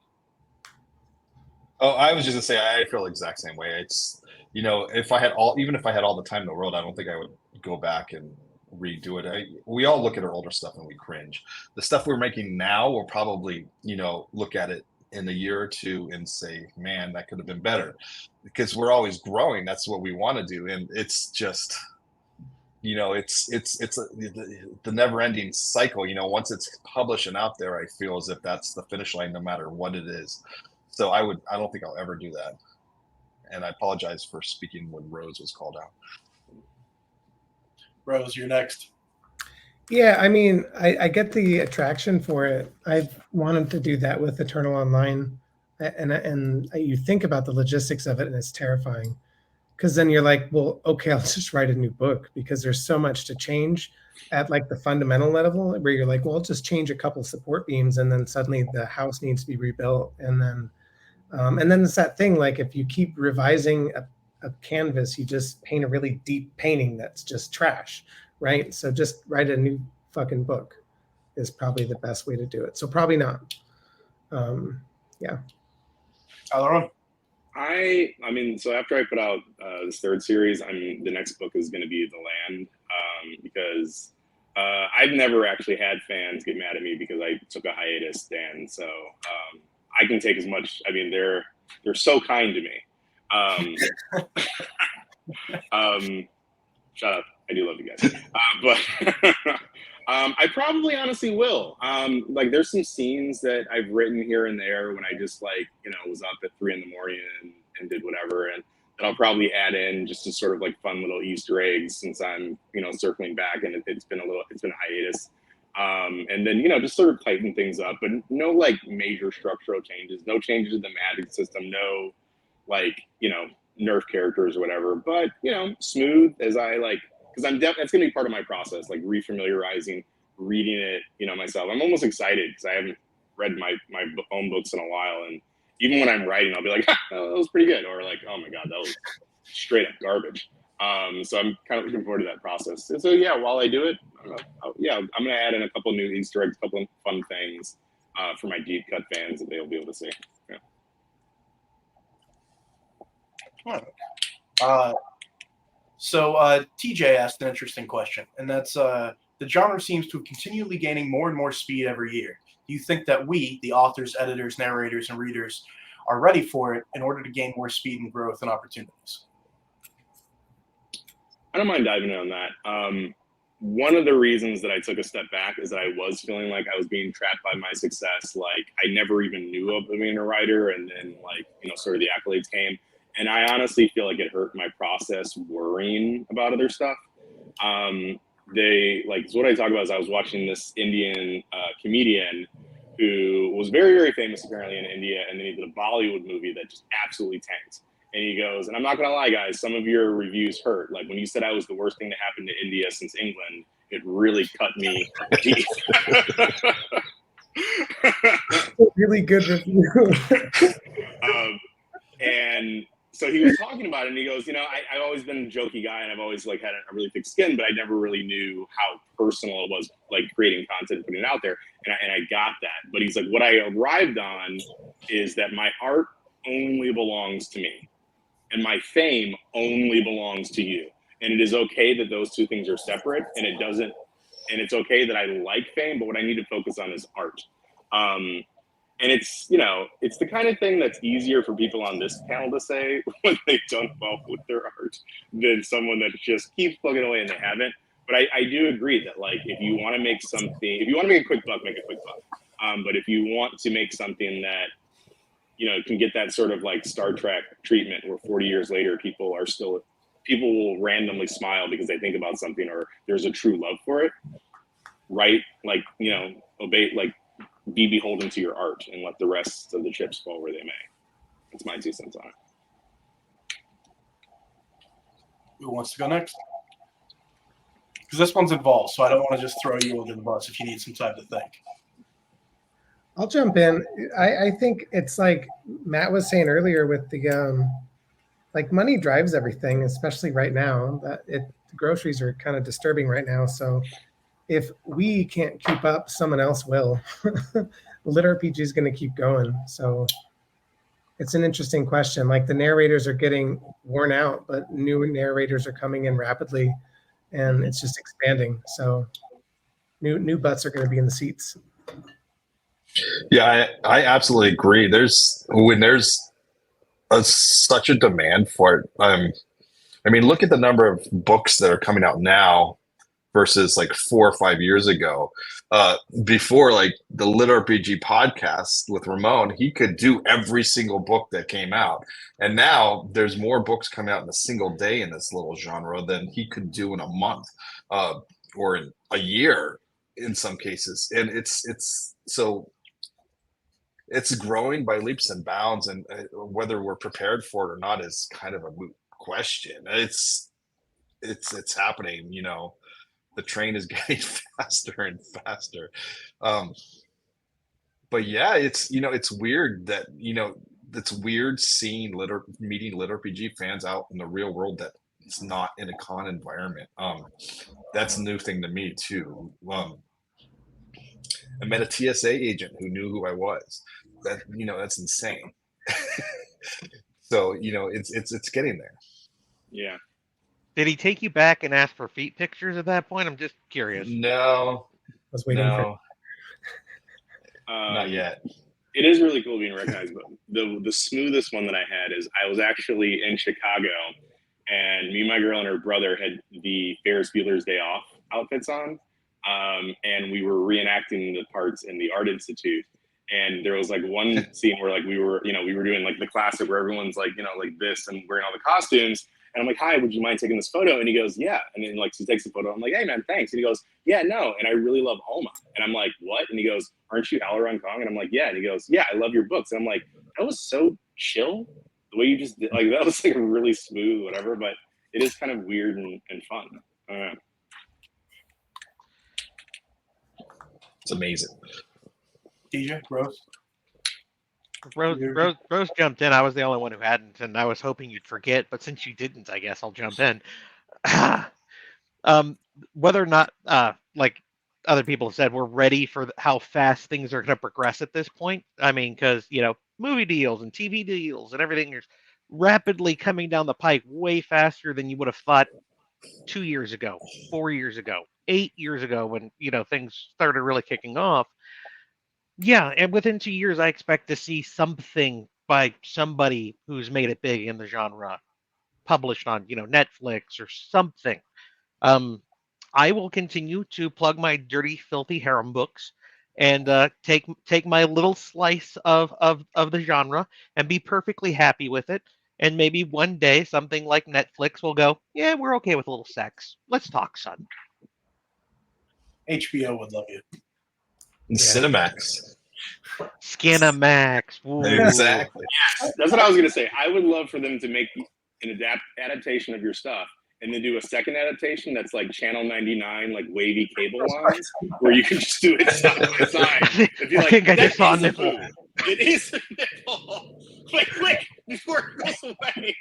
Oh, I was just gonna say I feel the exact same way. It's if I had even if I had all the time in the world, I don't think I would go back and redo it. We all look at our older stuff and we cringe. The stuff we're making now, we'll probably look at it in a year or two and say, man, that could have been better, because we're always growing. That's what we want to do, and it's just it's the never-ending cycle. Once it's published and out there, I feel as if that's the finish line, no matter what it is. So I don't think I'll ever do that. And I apologize for speaking when Rose was called out. Rose, you're next. Yeah, I mean, I get the attraction for it. I've wanted to do that with Eternal Online, and you think about the logistics of it, and it's terrifying, because then you're like, well, okay, I'll just write a new book, because there's so much to change at like the fundamental level, where you're like, well, I'll just change a couple support beams, and then suddenly the house needs to be rebuilt, and then it's that thing, like if you keep revising a canvas, you just paint a really deep painting that's just trash. Right? So just write a new fucking book is probably the best way to do it. So probably not. Yeah. I mean, so after I put out this third series, the next book is going to be The Land, because I've never actually had fans get mad at me because I took a hiatus, Dan. So I can take as much. I mean, they're so kind to me. Shut up. I do love you guys. But I probably honestly will. Like there's some scenes that I've written here and there when I just was up at 3 a.m. and did whatever, and that I'll probably add in just to sort of like fun little Easter eggs, since I'm circling back and it's been a hiatus. And then just sort of tighten things up, but no like major structural changes, no changes in the magic system, no nerf characters or whatever, but smooth as I like. Because that's going to be part of my process, like refamiliarizing, reading it, myself. I'm almost excited because I haven't read my own books in a while, and even when I'm writing, I'll be like, oh, that was pretty good, or like, oh my god, that was straight up garbage. So I'm kind of looking forward to that process. And so yeah, while I do it, I'm going to add in a couple new Easter eggs, a couple of fun things for my deep cut fans that they'll be able to see. Yeah. So TJ asked an interesting question, and that's the genre seems to be continually gaining more and more speed every year. Do you think that we, the authors, editors, narrators, and readers, are ready for it in order to gain more speed and growth and opportunities? I don't mind diving in on that. One of the reasons that I took a step back is that I was feeling like I was being trapped by my success. Like I never even knew of being a writer, and then sort of the accolades came. And I honestly feel like it hurt my process worrying about other stuff. So what I talk about is I was watching this Indian comedian who was very, very famous apparently in India, and then he did a Bollywood movie that just absolutely tanked. And he goes, and I'm not going to lie, guys, some of your reviews hurt. Like when you said I was the worst thing to happen to India since England, it really cut me deep. Really good review. And so he was talking about it, and he goes, I've always been a jokey guy, and I've always like had a really thick skin, but I never really knew how personal it was, like creating content, putting it out there, and I got that. But he's like, what I arrived on is that my art only belongs to me, and my fame only belongs to you, and it is okay that those two things are separate, and it's okay that I like fame, but what I need to focus on is art. And it's the kind of thing that's easier for people on this panel to say when they've done well with their art than someone that just keeps plugging away and they haven't. But I do agree that, like, if you want to make a quick buck, make a quick buck. But if you want to make something that, can get that sort of like Star Trek treatment where 40 years later people will randomly smile because they think about something or there's a true love for it, right? Like, obey, like, be beholden to your art and let the rest of the chips fall where they may. That's my 2 cents on it. Who wants to go next? Because this one's involved, so I don't want to just throw you under the bus if you need some time to think. I'll jump in. I think it's like Matt was saying earlier with the like money drives everything, especially right now. The groceries are kind of disturbing right now. So if we can't keep up, someone else will. LitRPG is going to keep going. So it's an interesting question. Like, the narrators are getting worn out, but new narrators are coming in rapidly, and it's just expanding. So new butts are going to be in the seats. Yeah, I absolutely agree. When there's such a demand for it. I mean, look at the number of books that are coming out now versus like 4 or 5 years ago. Before, like, the LitRPG podcast with Ramon, he could do every single book that came out. And now there's more books coming out in a single day in this little genre than he could do in a month or in a year in some cases. And it's growing by leaps and bounds, and whether we're prepared for it or not is kind of a moot question. It's happening, the train is getting faster and faster. But yeah, it's weird that, it's weird seeing meeting LitRPG fans out in the real world that it's not in a con environment. That's a new thing to me too. I met a TSA agent who knew who I was. That's insane. So, it's getting there. Yeah. Did he take you back and ask for feet pictures at that point? I'm just curious. No. I was waiting for not yet. It is really cool being recognized, but the smoothest one that I had is I was actually in Chicago, and me, my girl, and her brother had the Ferris Bueller's Day Off outfits on, and we were reenacting the parts in the Art Institute. And there was like one scene where like we were doing like the classic where everyone's like, like this and wearing all the costumes. And I'm like, hi, would you mind taking this photo? And he goes, yeah. And then like he takes the photo. I'm like, hey man, thanks. And he goes, yeah, no. And I really love Alma. And I'm like, what? And he goes, aren't you Aileron Kong? And I'm like, yeah. And he goes, yeah, I love your books. And I'm like, that was so chill. The way you just did, like, that was like really smooth, whatever. But it is kind of weird and fun. It's amazing. DJ, Rose? Rose jumped in. I was the only one who hadn't, and I was hoping you'd forget. But since you didn't, I guess I'll jump in. Whether or not, like other people have said, we're ready for how fast things are going to progress at this point. I mean, because movie deals and TV deals and everything is rapidly coming down the pike way faster than you would have thought 2 years ago, 4 years ago, 8 years ago when things started really kicking off. Yeah, and within 2 years, I expect to see something by somebody who's made it big in the genre published on, Netflix or something. I will continue to plug my dirty, filthy harem books and take my little slice of the genre and be perfectly happy with it. And maybe one day something like Netflix will go, yeah, we're okay with a little sex. Let's talk, son. HBO would love you. Cinemax. Skinamax. Ooh. Exactly. Yes, that's what I was going to say. I would love for them to make an adaptation of your stuff and then do a second adaptation that's like Channel 99, like wavy cable lines, where you can just do it side by side. It'd be like, I think I just saw a nipple. It is a nipple. Like, quick, before it goes away.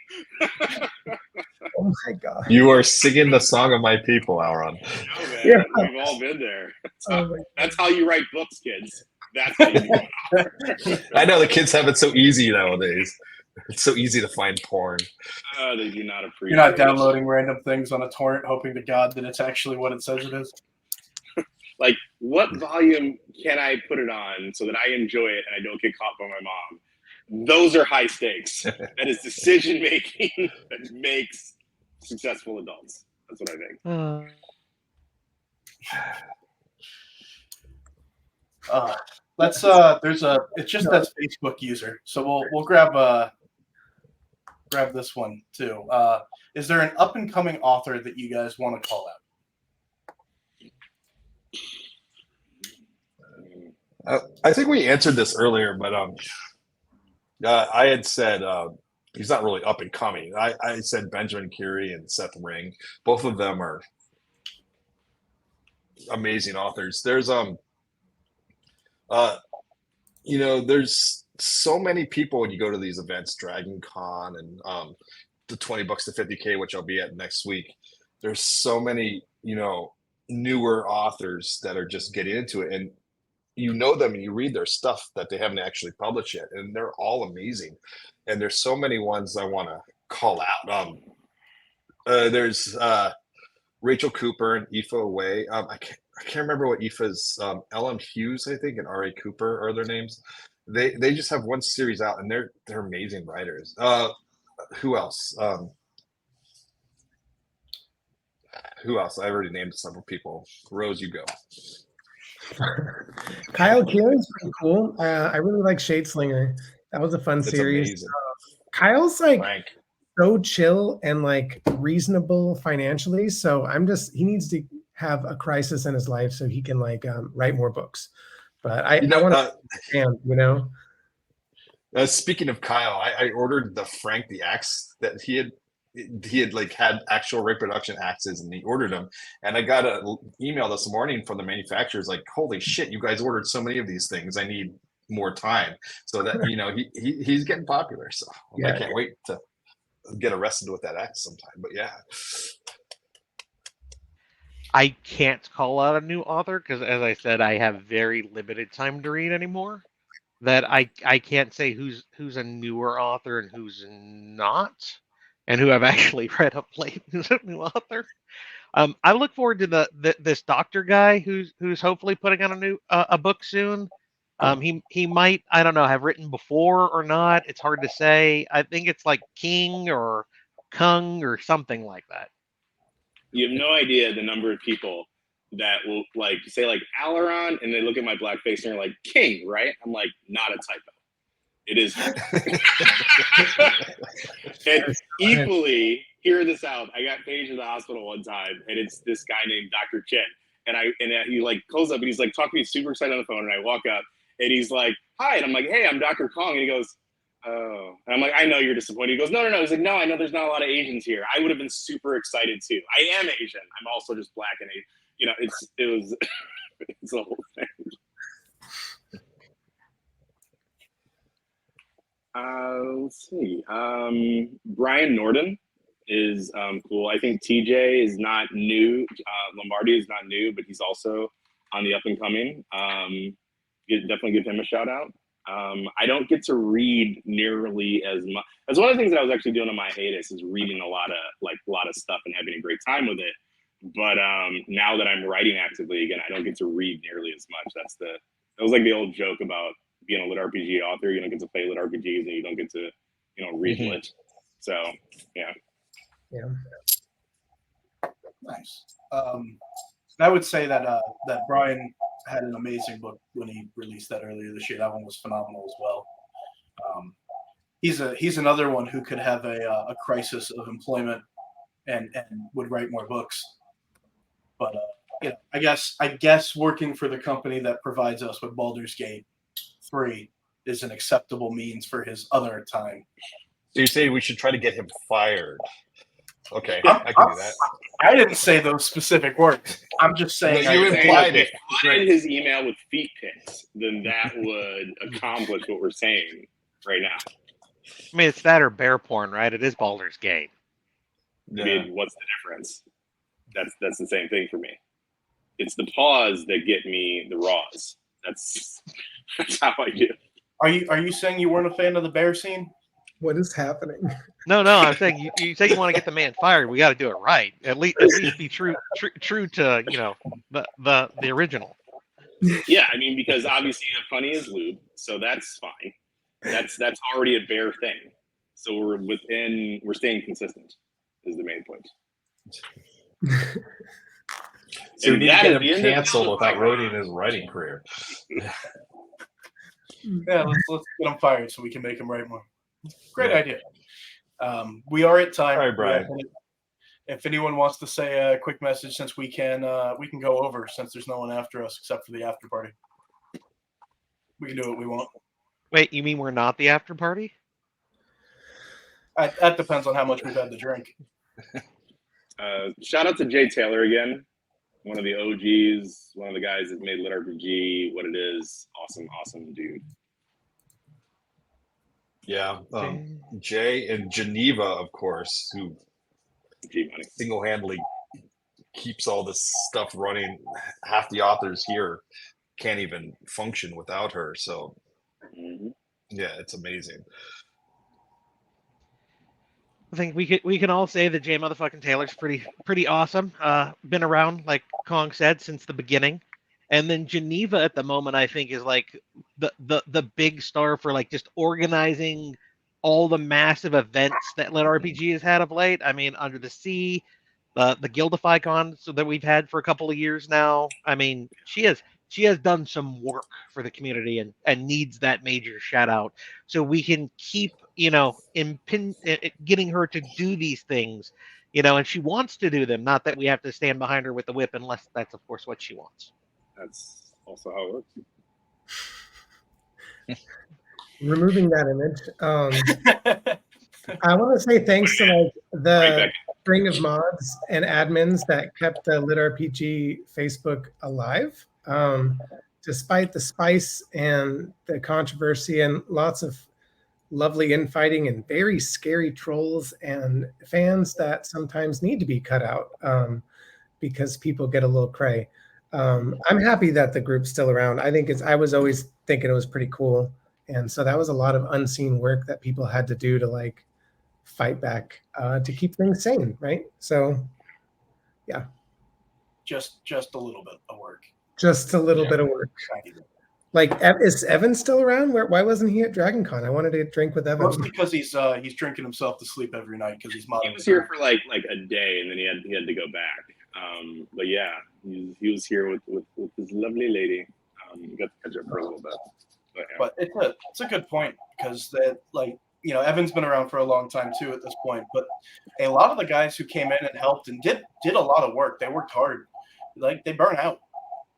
You are singing the song of my people, Aaron. No, man, Yeah. we've all been there. Oh my That's how you write books, kids. That's how you become an author. I know the kids have it so easy nowadays. It's so easy to find porn. They do not appreciate You're not it. downloading random things on a torrent, hoping to God that it's actually what it says it is. Like, what volume can I put it on so that I enjoy it and I don't get caught by my mom? Those are high stakes. That is decision making that makes successful adults. That's what I think. It's just that Facebook user. So we'll grab this one too. Is there an up and coming author that you guys want to call out? I think we answered this earlier, but I had said he's not really up and coming. I said Benjamin Curie and Seth Ring. Both of them are amazing authors. There's there's so many people when you go to these events, Dragon Con and the 20 bucks to 50K, which I'll be at next week. There's so many, newer authors that are just getting into it, and you know them and you read their stuff that they haven't actually published yet, and they're all amazing. And there's so many ones I want to call out. There's Rachel Cooper and Aoife Way. I can't remember what Aoife's L.M. Hughes, I think, and R.A. Cooper are their names. They just have one series out, and they're amazing writers. Who else? Who else? I already named several people. Rose, you go. Kyle Keeling's pretty cool. I really like Shadeslinger. That was a fun It's series. amazing. Kyle's like Frank. so chill and like reasonable financially. So he needs to have a crisis in his life so he can like write more books. But I want to understand, Speaking of Kyle, I ordered the Frank the Axe that he had like had actual reproduction axes, and he ordered them, and I got an email this morning from the manufacturers like, holy shit, you guys ordered so many of these things, I need more time. So that he's getting popular, so I can't wait to get arrested with that axe sometime. But yeah, I can't call out a new author because, as I said, I have very limited time to read anymore. That I can't say who's a newer author and who's not, and who I've actually read up late who's a new author. I look forward to this doctor guy who's hopefully putting out a book soon. He might, I don't know, have written before or not. It's hard to say. I think it's like King or Kung or something like that. You have no idea the number of people that will like say like Aileron, and they look at my black face and they're like, King, right? I'm like, not a typo. It is. And equally, hear this out. I got paged to the hospital one time, and it's this guy named Dr. Chen. And he like calls up and he's like talking to me super excited on the phone, and I walk up and he's like, hi, and I'm like, hey, I'm Dr. Kong, and he goes, oh, and I'm like, I know you're disappointed. He goes, no. He's like, no, I know there's not a lot of Asians here. I would have been super excited too. I am Asian. I'm also just black and Asian. It's a whole thing. Let's see. Brian Norden is cool. I think TJ is not new. Lombardi is not new, but he's also on the up and coming. Definitely give him a shout out. I don't get to read nearly as much. That's one of the things that I was actually doing on my hiatus, is reading a lot of stuff and having a great time with it. But now that I'm writing actively again, I don't get to read nearly as much. That was like the old joke about being a LitRPG author. You don't get to play LitRPGs and you don't get to, read lit. So, yeah. Yeah. Nice. I would say that Brian had an amazing book when he released that earlier this year. That one was phenomenal as well. He's another one who could have a crisis of employment and would write more books. But I guess working for the company that provides us with Baldur's Gate 3 is an acceptable means for his other time. So you're saying we should try to get him fired? Okay, I can do that. I didn't say those specific words. I'm just saying. No, you implied it. If we flooded his email with feet pics, then that would accomplish what we're saying right now. I mean, it's that or bear porn, right? It is Baldur's Gate. I mean, what's the difference? That's the same thing for me. It's the pause that get me the raws. That's how I do. Are you saying you weren't a fan of the bear scene? What is happening? No, I'm saying you say you want to get the man fired. We got to do it right. At least be true to the original. Yeah, I mean, because obviously funny is lube, so that's fine. That's already a bear thing. So we're staying consistent is the main point. So we And need to that get at the him end of the canceled day- without ruining his writing career. Yeah, let's get him fired so we can make him write more. Great Yeah. idea. We are at time. All right, Brian. If anyone wants to say a quick message, since we can go over, since there's no one after us except for the after party. We can do what we want. Wait, you mean we're not the after party? That depends on how much we've had to drink. Shout out to Jay Taylor again, one of the OGs, one of the guys that made LitRPG what it is. Awesome dude. Yeah. Jay and Geneva, of course, who G-Money. single-handedly keeps all this stuff running. Half the authors here can't even function without her. So, yeah, it's amazing. I think we can all say that Jay motherfucking Taylor's pretty awesome. Been around, like Kong said, since the beginning. And then Geneva at the moment, I think, is like the big star for like just organizing all the massive events that LitRPG has had of late. I mean, Under the Sea, the Guildify Con so that we've had for a couple of years now. I mean, she has done some work for the community and needs that major shout out. So we can keep, getting her to do these things, and she wants to do them. Not that we have to stand behind her with the whip, unless that's, of course, what she wants. That's also how it works. Removing that image. I want to say thanks to like the string of mods and admins that kept the LitRPG Facebook alive, despite the spice and the controversy and lots of lovely infighting and very scary trolls and fans that sometimes need to be cut out because people get a little cray. I'm happy that the group's still around. I was always thinking it was pretty cool. And so that was a lot of unseen work that people had to do to like fight back to keep things sane, right? So, yeah. Just a little bit of work. Just a little bit of work. Like, is Evan still around? Why wasn't he at Dragon Con? I wanted to drink with Evan. Mostly because he's drinking himself to sleep every night because he's modeling. He was here for like a day, and then he had to go back. But yeah, he was here with this lovely lady. Got to catch up for a little bit. But it's a good point because that Evan's been around for a long time too at this point. But a lot of the guys who came in and helped and did a lot of work. They worked hard. Like they burn out.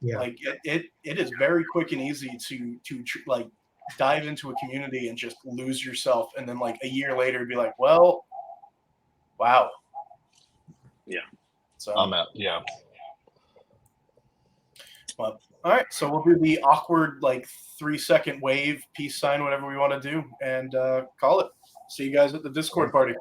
Yeah. Like it is very quick and easy to like dive into a community and just lose yourself, and then like a year later be like, well, wow. Yeah. So I'm out. Yeah. Well, all right. So we'll do the awkward 3-second wave, peace sign, whatever we want to do, and call it. See you guys at the Discord party.